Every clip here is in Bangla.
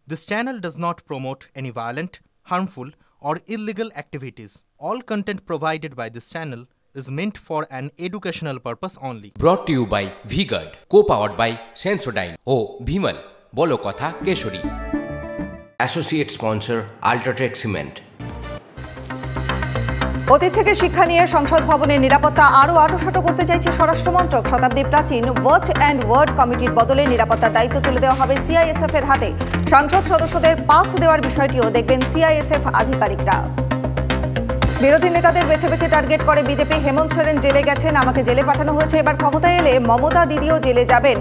This channel does not promote any violent, harmful, or illegal activities. All content provided by this channel is meant for an educational purpose only. Brought to you by V-Guard, co-powered by Sensodyne O Bhimal, বলো কথা Keshari. Associate sponsor Ultratech Cement। অতীত থেকে শিক্ষা নিয়ে সংসদ ভবনের নিরাপত্তা আরও আঁটোসাঁটো করতে চাইছে স্বরাষ্ট্র মন্ত্রক। শতাব্দী প্রাচীন ওয়াচ অ্যান্ড ওয়ার্ড কমিটির বদলে নিরাপত্তার দায়িত্ব তুলে দেওয়া হবে সিআইএসএফ এর হাতে। সংসদ সদস্যদের পাস দেওয়ার বিষয়টিও দেখবেন সিআইএসএফ আধিকারিকরা। বিরোধী নেতাদের বেছে বেছে টার্গেট করে বিজেপি। হেমন্ত সোরেন জেলে গেছেন, আমাকে জেলে পাঠানো হয়েছে, এবার ক্ষমতায় এলে মমতা দিদিও জেলে যাবেন।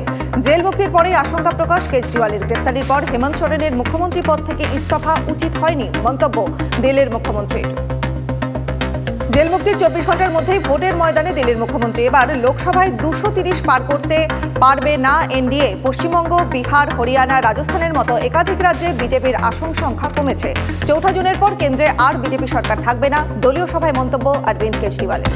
জেল মুক্তির পরেই আশঙ্কা প্রকাশ কেজরিওয়ালের। গ্রেপ্তারির পর হেমন্ত সোরেনের মুখ্যমন্ত্রী পদ থেকে ইস্তফা উচিত হয়নি, মন্তব্য দিল্লির মুখ্যমন্ত্রীর। জেল মুক্তির 24 ঘন্টার মধ্যেই ভোটের ময়দানে দিল্লির মুখ্যমন্ত্রী। এবার লোকসভায় 230 পার করতে পারবে না এনডিএ। পশ্চিমবঙ্গ, বিহার, হরিয়ানা, রাজস্থানের মতো একাধিক রাজ্যে বিজেপির আসন সংখ্যা কমেছে। 4 জুনের পর কেন্দ্রে আর বিজেপি সরকার থাকবে না, দলীয় সভায় মন্তব্য অরবিন্দ কেজরিওয়ালের।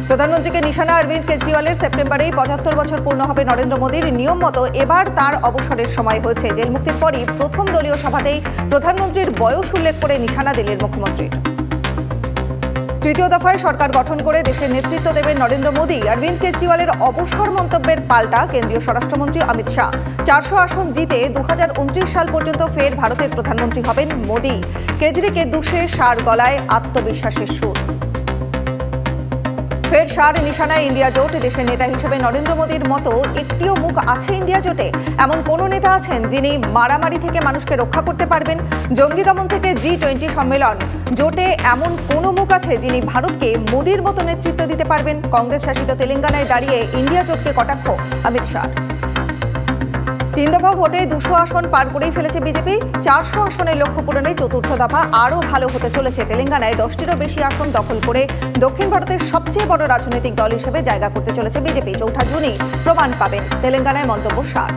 প্রধানমন্ত্রীকে নিশানা অরবিন্দ কেজরিওয়ালের। সেপ্টেম্বরেই 75 বছর পূর্ণ হবে নরেন্দ্র মোদীর। নিয়ম মতো এবার তার অবসরের সময় হয়েছে। জেল মুক্তির পরই প্রথম দলীয় সভাতেই প্রধানমন্ত্রীর বয়স উল্লেখ করে নিশানা দিল্লির মুখ্যমন্ত্রীর। তৃতীয় দফায় সরকার গঠন করে দেশের নেতৃত্ব দেবেন নরেন্দ্র মোদী। অরবিন্দ কেজরিওয়ালের অবসর মন্তব্যের পাল্টা কেন্দ্রীয় স্বরাষ্ট্রমন্ত্রী অমিত শাহ। 400 আসন জিতে 2029 সাল পর্যন্ত ফের ভারতের প্রধানমন্ত্রী হবেন মোদী। কেজরিকে দুষে শাহর গলায় আত্মবিশ্বাসের সুর। ফের শাহর নিশানায় ইন্ডিয়া জোট। দেশের নেতা হিসেবে নরেন্দ্র মোদীর মতো একটিও মুখ আছে ইন্ডিয়া জোটে? এমন কোন নেতা আছেন যিনি মারামারি থেকে মানুষকে রক্ষা করতে পারবেন? জঙ্গি দমন থেকে G20 সম্মেলন। জোটে এমন কোন মুখ আছে যিনি ভারতকে মোদীর মতো নেতৃত্ব দিতে পারবেন? কংগ্রেস শাসিত তেলেঙ্গানায় দাঁড়িয়ে ইন্ডিয়া জোটকে কটাক্ষ অমিত শাহ। 3 দফা ভোটে 200 আসন পার করেই ফেলেছে বিজেপি। 400 আসনের লক্ষ্য পূরণে চতুর্থ দফা আরও ভালো হতে চলেছে। তেলেঙ্গানায় 10টিরও বেশি আসন দখল করে দক্ষিণ ভারতের সবচেয়ে বড় রাজনৈতিক দল হিসেবে জায়গা করতে চলেছে বিজেপি। 4 জুনই প্রমাণ পাবেন তেলেঙ্গানায়, মন্তব্য শাহ।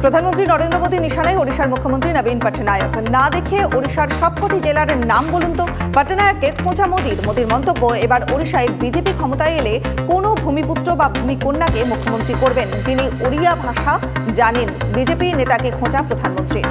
প্রধানমন্ত্রী নরেন্দ্র মোদী নিশানায় ওড়িশার মুখ্যমন্ত্রী নবীন পটনায়ক। না দেখে ওড়িশার সবকটি জেলার নাম বলুন তো। পটনায়ককে খোঁচা মোদীর। মন্তব্য, এবার ওড়িশায় বিজেপি ক্ষমতায় এলে কোনো ভূমিপুত্র বা ভূমিকন্যাকে মুখ্যমন্ত্রী করবেন যিনি ওড়িয়া ভাষা জানেন। বিজেপি নেতাকে খোঁচা প্রধানমন্ত্রী।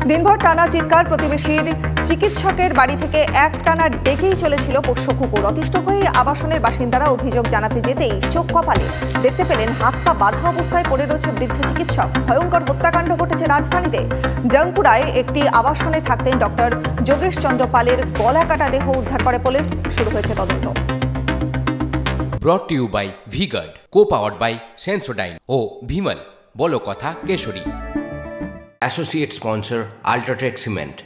দিনভর টানা চিৎকার। প্রতিবেশীর চিকিৎসকের বাড়ি থেকে একটানা ডেকেই চলেছিল পোষ্য কুকুর। অতিষ্ঠ হয়ে আবাসনের বাসিন্দারা অভিযোগ জানাতে যেতেই চোখ কপালে দেখতে পেলেন হাত পা বাঁধা অবস্থায় পড়ে রয়েছে বৃদ্ধ চিকিৎসক। ভয়ঙ্কর হত্যাকাণ্ড ঘটেছে রাজধানীতে। জংপুরায় একটি আবাসনে থাকতেন ডক্টর যোগেশ চন্দ্র পালের গলা কাটা দেহ উদ্ধার করে পুলিশ। শুরু হয়েছে তদন্ত। Brought to you by V-Guard, co-powered by Sensodyne O Bhimal, বলো কথা Keshari. Associate sponsor Ultratech Cement।